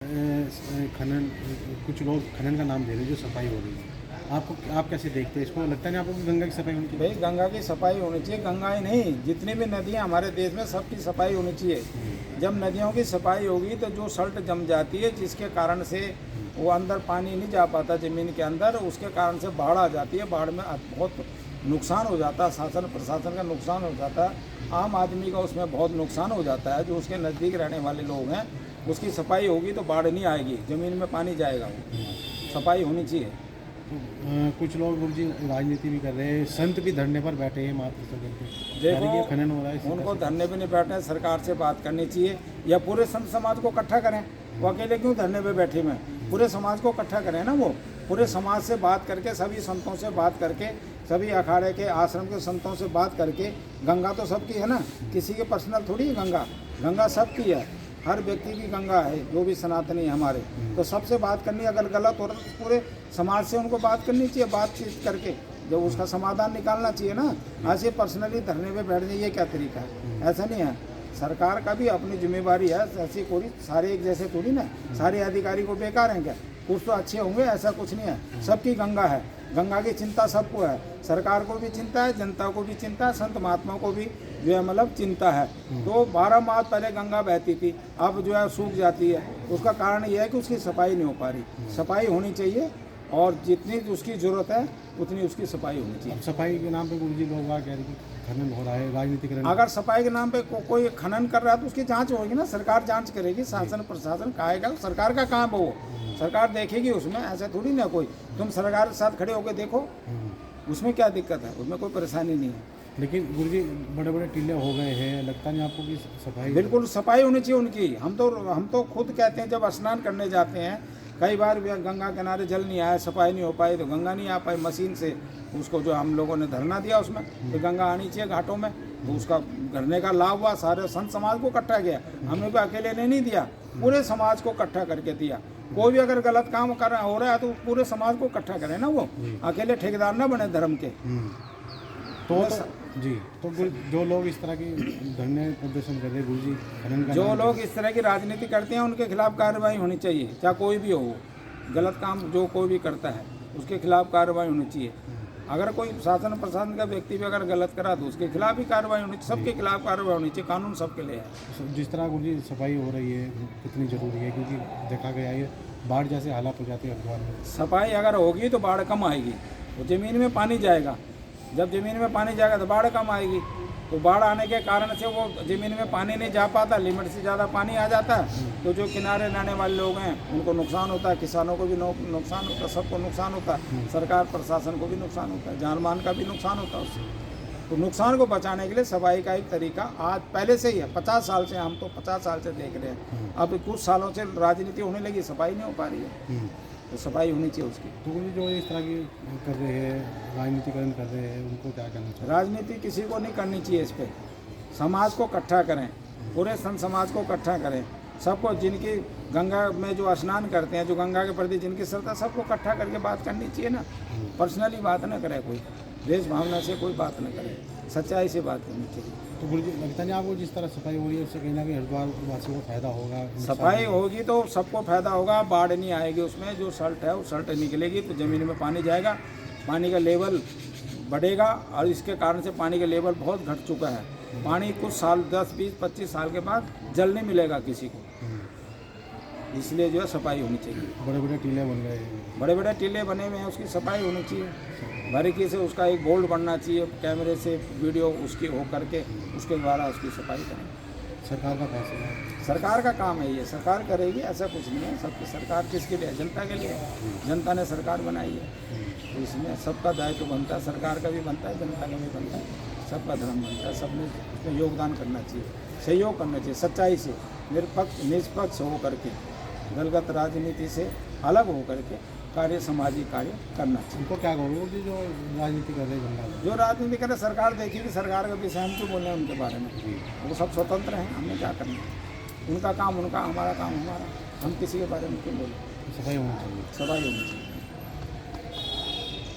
खनन, कुछ लोग खनन का नाम दे रहे हैं जो सफाई हो रही है, आप कैसे देखते हैं इसको? लगता नहीं आपको कि गंगा की सफाई होनी चाहिए? भाई गंगा की सफाई होनी चाहिए। गंगा ही नहीं, जितनी भी नदियाँ हमारे देश में सबकी सफाई होनी चाहिए। जब नदियों की सफाई होगी तो जो सल्ट जम जाती है, जिसके कारण से वो अंदर पानी नहीं जा पाता ज़मीन के अंदर, उसके कारण से बाढ़ आ जाती है। बाढ़ में बहुत नुकसान हो जाता है, शासन प्रशासन का नुकसान हो जाता है, आम आदमी का उसमें बहुत नुकसान हो जाता है। जो उसके नज़दीक रहने वाले लोग हैं, उसकी सफाई होगी तो बाढ़ नहीं आएगी, ज़मीन में पानी जाएगा। वो सफाई होनी चाहिए। कुछ लोग गुरुजी राजनीति भी कर रहे हैं, संत भी धरने पर बैठे हैं मातृस्थल पे, देखो खनन हो रहा है। उनको धरने पे नहीं बैठे, सरकार से बात करनी चाहिए या पूरे संत समाज को इकट्ठा करें। वो अकेले क्यों धरने पे बैठे में? पूरे समाज को इकट्ठा करें ना। वो पूरे समाज से बात करके, सभी संतों से बात करके, सभी अखाड़े के आश्रम के संतों से बात करके, गंगा तो सबकी है ना, किसी के पर्सनल थोड़ी है गंगा। गंगा सबकी है, हर व्यक्ति की गंगा है, जो भी सनातनी है हमारे। तो सबसे बात करनी, अगर गलत हो रहा है तो पूरे समाज से उनको बात करनी चाहिए। बातचीत करके जब उसका समाधान निकालना चाहिए ना। ऐसे पर्सनली धरने पे बैठ जाइए, क्या तरीका है? ऐसा नहीं है। सरकार का भी अपनी जिम्मेवारी है। ऐसी कोई सारे एक जैसे थोड़ी ना, सारे अधिकारी को बेकार हैं क्या? कुछ तो अच्छे होंगे, ऐसा कुछ नहीं है। सबकी गंगा है, गंगा की चिंता सबको है। सरकार को भी चिंता है, जनता को भी चिंता है, संत महात्माओं को भी जो है मतलब चिंता है। तो 12 माह पहले गंगा बहती थी, अब जो है सूख जाती है। उसका कारण यह है कि उसकी सफाई नहीं हो पा रही। सफाई होनी चाहिए और जितनी उसकी ज़रूरत है उतनी उसकी सफाई होनी चाहिए। सफाई के नाम पे गुरुजी लोग कह रहे हैं कि खनन हो रहा है, राजनीतिकरण। अगर सफाई के नाम पे कोई खनन कर रहा है तो उसकी जांच होगी ना, सरकार जांच करेगी। शासन प्रशासन कहेगा, सरकार का काम है वो, सरकार देखेगी उसमें। ऐसा थोड़ी ना कोई, तुम सरकार के साथ खड़े होकर देखो, उसमें क्या दिक्कत है? उसमें कोई परेशानी नहीं है। लेकिन गुरुजी बड़े बड़े टीले हो गए हैं, लगता नहीं आपको कि सफाई? बिल्कुल सफाई होनी चाहिए उनकी। हम तो खुद कहते हैं, जब स्नान करने जाते हैं, कई बार गंगा किनारे जल नहीं आया, सफाई नहीं हो पाई तो गंगा नहीं आ पाई। मशीन से उसको जो हम लोगों ने धरना दिया उसमें तो गंगा आनी चाहिए घाटों में, तो उसका करने का लाभ हुआ। सारे संत समाज को इकट्ठा किया, हमने भी अकेले ने नहीं दिया, पूरे समाज को इकट्ठा करके दिया। कोई भी अगर गलत काम कर रहा हो रहा है तो पूरे समाज को इकट्ठा करें ना, वो अकेले ठेकेदार ना बने धर्म के। तो जी, तो जो लोग इस तरह की धरने प्रदर्शन कर रहे हैं गुरुजी, खनन का, जो लोग इस तरह की राजनीति करते हैं उनके खिलाफ कार्रवाई होनी चाहिए। चाहे कोई भी हो, गलत काम जो कोई भी करता है उसके खिलाफ कार्रवाई होनी चाहिए। अगर कोई शासन प्रशासन का व्यक्ति भी अगर गलत करा तो उसके खिलाफ भी कार्रवाई होनी चाहिए। सबके खिलाफ कार्रवाई होनी चाहिए, कानून सबके लिए है। जिस तरह गुरुजी सफाई हो रही है कितनी ज़रूरी है, क्योंकि देखा गया है बाढ़ जैसे हालात हो जाते हैं हरिद्वार में। सफाई अगर होगी तो बाढ़ कम आएगी, तो ज़मीन में पानी जाएगा। जब ज़मीन में पानी जाएगा तो बाढ़ कम आएगी। तो बाढ़ आने के कारण से वो ज़मीन में पानी नहीं जा पाता, लिमिट से ज़्यादा पानी आ जाता है, तो जो किनारे रहने वाले लोग हैं उनको नुकसान होता है, किसानों को भी नुकसान होता है, सबको नुकसान होता है, सरकार प्रशासन को भी नुकसान होता है, जान मान का भी नुकसान होता है उससे। तो नुकसान को बचाने के लिए सफाई का एक तरीका आज पहले से ही है। 50 साल से, हम तो 50 साल से देख रहे हैं। अब कुछ सालों से राजनीति होने लगी, सफाई नहीं हो पा रही है, तो सफाई होनी चाहिए उसकी। तो जो इस तरह की कर रहे हैं, राजनीतिकरण कर रहे हैं, उनको क्या करना चाहिए? राजनीति किसी को नहीं करनी चाहिए। इस पर समाज को इकट्ठा करें, पूरे संत समाज को इकट्ठा करें, सबको, जिनकी गंगा में जो स्नान करते हैं, जो गंगा के प्रति जिनकी श्रद्धा, सबको इकट्ठा करके बात करनी चाहिए ना। पर्सनली बात ना करे कोई, देश भावना से कोई बात ना करे, सच्चाई से बात करनी चाहिए। तो गुरुजी लगता नहीं आपको जिस तरह सफाई हो रही है उससे कहीं ना कहीं हरिद्वार वासियों को फायदा होगा? सफाई होगी तो सबको फायदा होगा, बाढ़ नहीं आएगी उसमें। जो सल्ट है वो सल्ट निकलेगी तो ज़मीन में पानी जाएगा, पानी का लेवल बढ़ेगा। और इसके कारण से पानी का लेवल बहुत घट चुका है। पानी कुछ साल 10, 20, 25 साल के बाद जल नहीं मिलेगा किसी को, इसलिए जो है सफाई होनी चाहिए। बड़े बड़े टीले बन गए हैं, बड़े बड़े टीले बने हुए हैं, उसकी सफाई होनी चाहिए। बारीकी से उसका एक बोल्ड बनना चाहिए, कैमरे से वीडियो उसकी हो करके उसके द्वारा उसकी सफाई करें। सरकार का फैसला है, सरकार का काम है ये, सरकार करेगी, ऐसा कुछ नहीं है। सबकी सरकार किसके लिए? जनता के लिए। जनता ने सरकार बनाई है, तो इसमें सबका दायित्व बनता है, सरकार का भी बनता है, जनता का भी बनता है, सबका धर्म बनता है। सबने उसमें योगदान करना चाहिए, सहयोग करना चाहिए, सच्चाई से, निष्पक्ष हो करके, दलगत राजनीति से अलग हो करके कार्य, सामाजिक कार्य करना चाहिए। उनको क्या कहोगे जो राजनीति कर रहे हैं? जो राजनीति करे, सरकार देखेगी, सरकार के विषय हम क्यों बोल रहे हैं उनके बारे में? वो सब स्वतंत्र हैं, हमने क्या करना? उनका काम उनका, हमारा काम हमारा, हम किसी के बारे में क्यों बोलें? सफाई होनी चाहिए, सफाई होनी चाहिए।